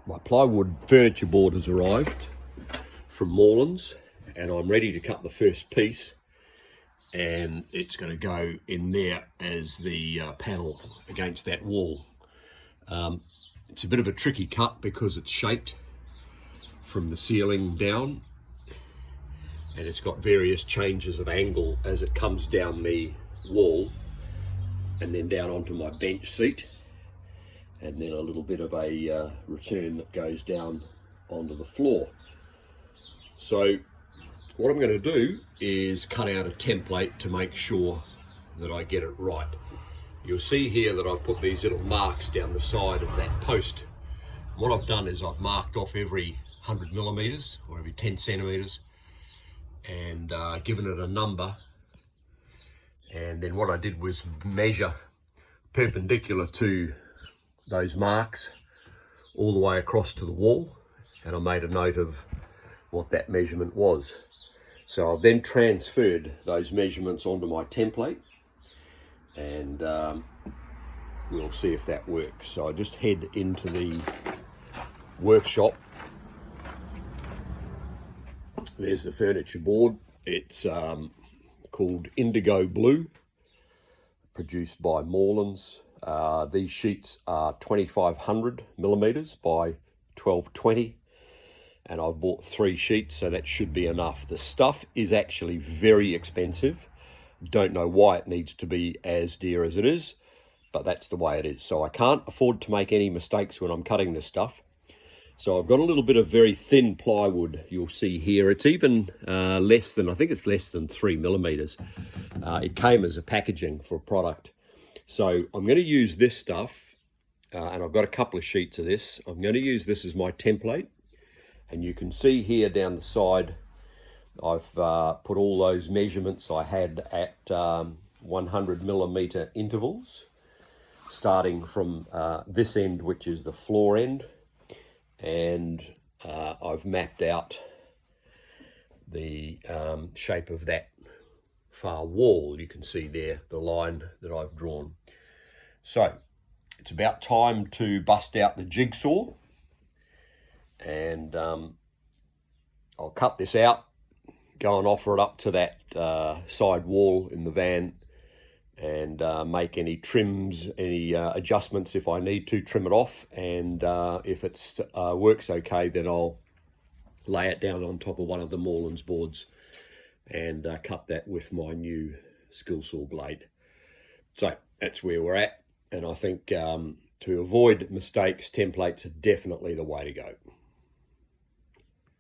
My plywood furniture board has arrived from Morelands and I'm ready to cut the first piece, and it's going to go in there as the panel against that wall. It's a bit of a tricky cut because it's shaped from the ceiling down and it's got various changes of angle as it comes down the wall and then down onto my bench seat, and then a little bit of a return that goes down onto the floor. So what I'm going to do is cut out a template to make sure that I get it right. You'll see here that I've put these little marks down the side of that post. What I've done is I've marked off every 100 millimeters or every 10 centimeters and given it a number, and then what I did was measure perpendicular to those marks all the way across to the wall, and I made a note of what that measurement was. So I've then transferred those measurements onto my template, and we'll see if that works. So I just head into the workshop. There's the furniture board. It's called Indigo Blue, produced by Morelands. These sheets are 2500 millimeters by 1220, and I've bought 3 sheets, so that should be enough. The stuff is actually very expensive. Don't know why it needs to be as dear as it is, but that's the way it is. So I can't afford to make any mistakes when I'm cutting this stuff. So I've got a little bit of very thin plywood. You'll see here it's even less than, I think it's less than 3 millimeters. It came as a packaging for a product. So I'm going to use this stuff, and I've got a couple of sheets of this. I'm going to use this as my template, and you can see here down the side I've put all those measurements I had at 100 millimeter intervals, starting from this end, which is the floor end, and I've mapped out the shape of that far wall. You can see there the line that I've drawn. So it's about time to bust out the jigsaw, and I'll cut this out, go and offer it up to that side wall in the van, and make any trims, any adjustments if I need to trim it off, and if it works okay, then I'll lay it down on top of one of the Morelands boards and cut that with my new skill saw blade. So that's where we're at, and I think to avoid mistakes, templates are definitely the way to go.